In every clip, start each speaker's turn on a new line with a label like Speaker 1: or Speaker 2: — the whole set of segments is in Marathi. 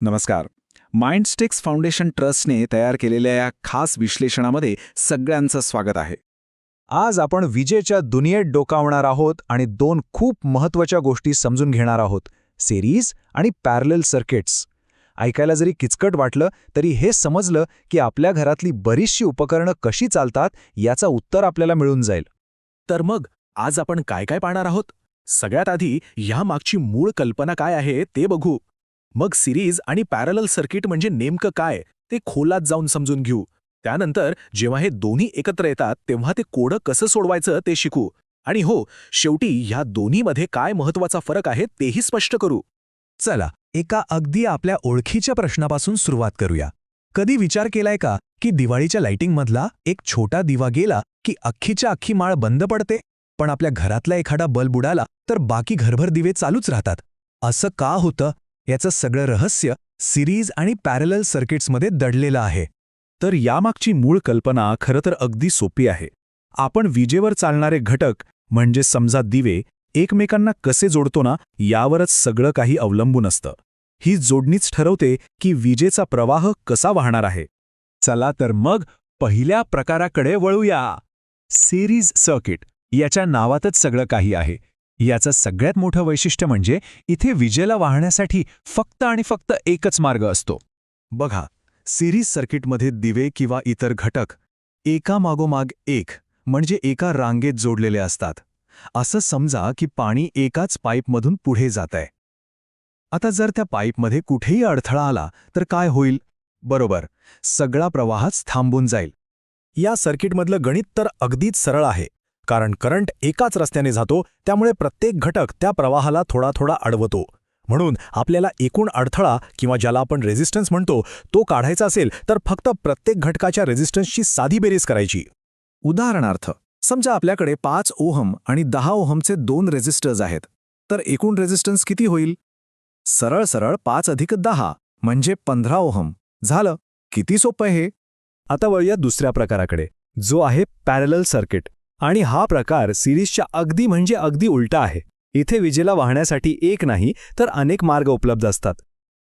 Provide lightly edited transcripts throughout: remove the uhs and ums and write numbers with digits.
Speaker 1: नमस्कार. माइंडस्टिक्स फाउंडेशन ट्रस्टने तयार केलेल्या या खास विश्लेषणामध्ये सगळ्यांचं स्वागत आहे.
Speaker 2: आज आपण विजेच्या दुनियेत डोकावणार आहोत आणि दोन खूप महत्त्वाच्या गोष्टी समजून घेणार आहोत, सिरीज आणि पॅरलल सर्किट्स. ऐकायला जरी किचकट वाटलं तरी हे समजलं की आपल्या घरातली बरीचशी उपकरणं कशी चालतात याचं उत्तर आपल्याला मिळून जाईल.
Speaker 3: तर मग आज आपण काय काय पाहणार आहोत? सगळ्यात आधी ह्या मागची मूळ कल्पना काय आहे ते बघू. मग सिरीज आणि पॅरलल सर्किट म्हणजे नेमकं काय ते खोलात जाऊन समजून घेऊ. त्यानंतर जेव्हा हे दोन्ही एकत्र येतात तेव्हा ते कोडं कसं सोडवायचं ते शिकू. आणि हो, शेवटी ह्या दोन्हीमध्ये काय महत्त्वाचा फरक आहे तेही स्पष्ट करू.
Speaker 2: चला, एका अगदी आपल्या ओळखीच्या प्रश्नापासून सुरुवात करूया. कधी विचार केलाय का की दिवाळीच्या लाइटिंगमधला एक छोटा दिवा गेला की अख्खीच्या अख्खी माळ बंद पडते, पण आपल्या घरातला एखादा बल्ब उडाला तर बाकी घरभर दिवे चालूच राहतात? असं का होतं याचं सगळं रहस्य सिरीज आणि पॅरलल सर्किट्समध्ये दडलेलं आहे.
Speaker 3: तर यामागची मूळ कल्पना खरं तर अगदी सोपी आहे. आपण विजेवर चालणारे घटक म्हणजे समजा दिवे एकमेकांना कसे जोडतो ना, यावरच सगळं काही अवलंबून असतं. ही जोडणीच ठरवते की विजेचा प्रवाह कसा वाहणार आहे.
Speaker 2: चला तर मग पहिल्या प्रकाराकडे वळूया. Series circuit. याच्या नावातच सगळं काही आहे. याचं सगळ्यात मोठं वैशिष्ट्य म्हणजे इथे विजेला वाहण्यासाठी फक्त आणि फक्त एकच मार्ग असतो. बघा, सिरीज सर्किटमध्ये दिवे किंवा इतर घटक एकामागोमाग एक म्हणजे एका रांगेत जोडलेले असतात. असं समजा की पाणी एकाच पाईपमधून पुढे जात आहे. आता जर त्या पाईपमध्ये कुठेही अडथळा आला तर काय होईल? बरोबर, सगळा प्रवाहच थांबून जाईल.
Speaker 3: या सर्किटमधलं गणित तर अगदीच सरळ आहे. कारण करंट एकाच रस्त्याने जातो, त्यामुळे प्रत्येक घटक त्या प्रवाहाला थोडा थोडा अडवतो. म्हणून आपल्याला एकूण अडथळा किंवा ज्याला आपण रेझिस्टन्स म्हणतो तो काढायचा असेल तर फक्त प्रत्येक घटकाच्या रेझिस्टन्सची साधी बेरीज करायची.
Speaker 1: उदाहरणार्थ, समजा आपल्याकडे 5 ओहम आणि 10 ओहमचे 2 रेझिस्टर्स आहेत, तर एकूण रेझिस्टन्स किती होईल? सरळ सरळ 5 अधिक 10 म्हणजे 15 ओहम. झालं. किती सोपं हे.
Speaker 3: आता वळूया दुसऱ्या प्रकाराकडे, जो आहे पॅरलल सर्किट. आणि हा प्रकार सिरीजच्या अगदी म्हणजे अगदी उलटा आहे. इथे विजेला वाहण्यासाठी एक नाही तर अनेक मार्ग उपलब्ध असतात.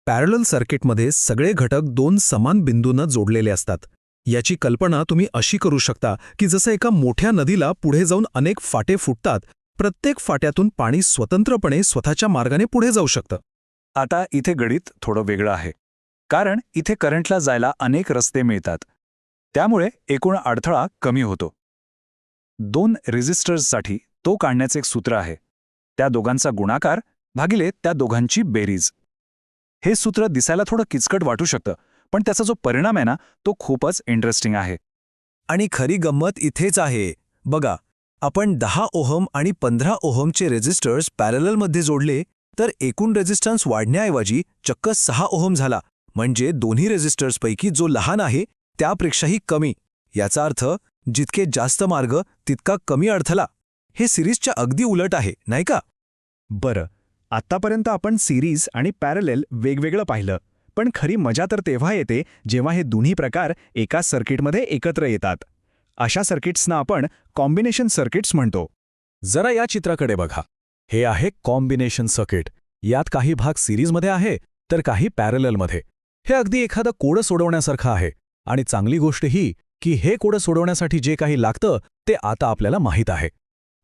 Speaker 1: पॅरलल सर्किटमध्ये सगळे घटक 2 समान बिंदूंना जोडलेले असतात. याची कल्पना तुम्ही अशी करू शकता की जसं एका मोठ्या नदीला पुढे जाऊन अनेक फाटे फुटतात, प्रत्येक फाट्यातून पाणी स्वतंत्रपणे स्वतःच्या मार्गाने पुढे जाऊ शकतं.
Speaker 2: आता इथे गणित थोडं वेगळं आहे. कारण इथे करंटला जायला अनेक रस्ते मिळतात. त्यामुळे एकूण अडथळा कमी होतो. 2 रेझिस्टर्ससाठी तो काढण्याचे एक सूत्र आहे. त्या दोघांचा गुणाकार भागिले त्या दोघांची बेरीज. हे सूत्र दिसायला थोडं किचकट वाटू शकतं, पण त्याचा जो परिणाम आहे ना, तो खूपच इंटरेस्टिंग आहे. आणि खरी गंमत इथेच आहे. बघा, आपण 10 ओहम आणि 15 ओहमचे रेझिस्टर्स पॅरललमध्ये जोडले तर एकूण रेझिस्टन्स वाढण्याऐवजी चक्क 6 ओहम झाला. म्हणजे दोन्ही रेझिस्टर्सपैकी जो लहान आहे त्यापेक्षाही कमी. याचा अर्थ जितके जास्त मार्ग तितका कमी अडथळा. हे सिरीजच्या अगदी उलट आहे, नाही का?
Speaker 3: बरं, आत्तापर्यंत आपण सिरीज आणि पॅरलल वेगवेगळं पाहिलं, पण खरी मजा तर तेव्हा येते जेव्हा हे दोन्ही प्रकार एकाच सर्किटमध्ये एकत्र येतात. अशा सर्किट्सना आपण कॉम्बिनेशन सर्किट्स म्हणतो. जरा या चित्राकडे बघा. हे आहे कॉम्बिनेशन सर्किट. यात काही भाग सिरीजमध्ये आहे तर काही पॅरललमध्ये. हे अगदी एखादं कोडं सोडवण्यासारखं आहे. आणि चांगली गोष्ट ही की हे कोडं सोडवण्यासाठी जे काही लागतं ते आता आपल्याला माहीत आहे.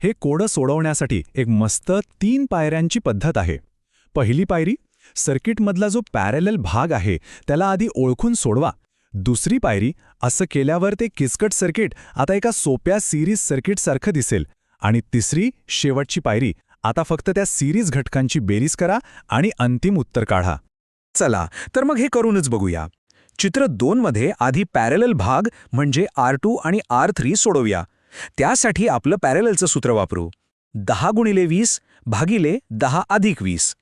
Speaker 3: हे कोडं सोडवण्यासाठी एक मस्त 3 पायऱ्यांची पद्धत आहे. पहिली पायरी, सर्किटमधला जो पॅरलल भाग आहे त्याला आधी ओळखून सोडवा. दुसरी पायरी, असं केल्यावर ते किचकट सर्किट आता एका सोप्या सिरीज सर्किटसारखं दिसेल. आणि तिसरी, शेवटची पायरी, आता फक्त त्या सिरीज घटकांची बेरीज करा आणि अंतिम उत्तर काढा.
Speaker 1: चला तर मग हे करूनच बघूया. चित्र 2 मध्ये आधी पॅरलल भाग म्हणजे R2 आणि R3 सोडवूया. त्यासाठी आपलं पॅरललचं सूत्र वापरू. 10 गुणिले 20 भागिले 10 अधिक 20.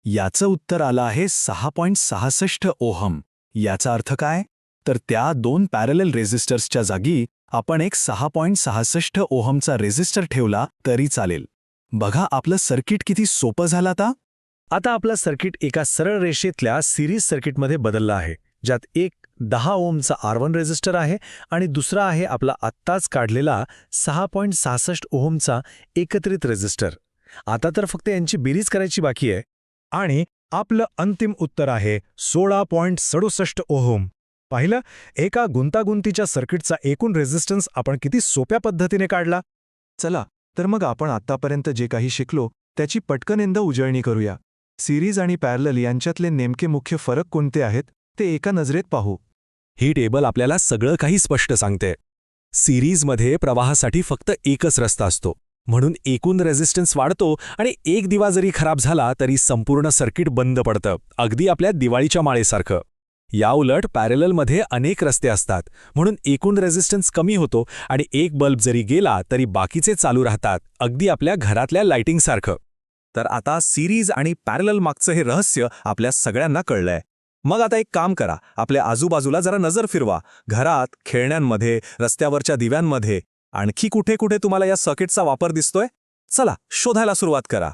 Speaker 3: याचं उत्तर आलं आहे 6.66 ओहम. याचा अर्थ काय? तर त्या 2 पॅरलल रेझिस्टर्सच्या जागी आपण एक 6.66 ओहमचा रेझिस्टर ठेवला तरी चालेल. बघा, आपलं सर्किट किती सोपं झालं आता. आता आपलं सर्किट एका सरळ रेषेतल्या सिरीज सर्किटमध्ये बदललं आहे, ज्यात एक 10 ओहमचा R1 रेझिस्टर आहे आणि दुसरा आहे आपला आत्ताच काढलेला 6.66 ओहमचा एकत्रित रेझिस्टर. आता तर फक्त यांची बेरीज करायची बाकी आहे. आणि आपलं अंतिम उत्तर आहे 16.67 ओहम. पाहिलं, एका गुंतागुंतीच्या सर्किटचा एकूण रेझिस्टन्स आपण किती सोप्या पद्धतीने काढला.
Speaker 4: चला तर मग आपण आत्तापर्यंत जे काही शिकलो त्याची पटकन उजळणी करूया. सिरीज आणि पॅरलल यांच्यातले नेमके मुख्य फरक कोणते आहेत ते एका नजरेत पाहू.
Speaker 5: ही टेबल आपल्याला सगळं काही स्पष्ट सांगते. सिरीजमध्ये प्रवाहासाठी फक्त एकच रस्ता असतो, म्हणून एकूण रेझिस्टन्स वाढतो आणि एक दिवा जरी खराब झाला तरी संपूर्ण सर्किट बंद पडतं, अगदी आपल्या दिवाळीच्या माळेसारखं. याउलट पॅरललमध्ये अनेक रस्ते असतात, म्हणून एकूण रेझिस्टन्स कमी होतो आणि एक बल्ब जरी गेला तरी बाकीचे चालू राहतात, अगदी आपल्या घरातल्या लाइटिंगसारखं.
Speaker 3: तर आता सिरीज आणि पॅरलल मागचं हे रहस्य आपल्या सगळ्यांना कळलंय. मग आता एक काम करा, आपल्या आजूबाजूला जरा नजर फिरवा. घरात, खेळण्यांमध्ये, रस्त्यावरच्या दिव्यांमध्ये आणखी कुठे कुठे तुम्हाला या सर्किटचा वापर दिसतोय? चला शोधायला सुरुवात करा.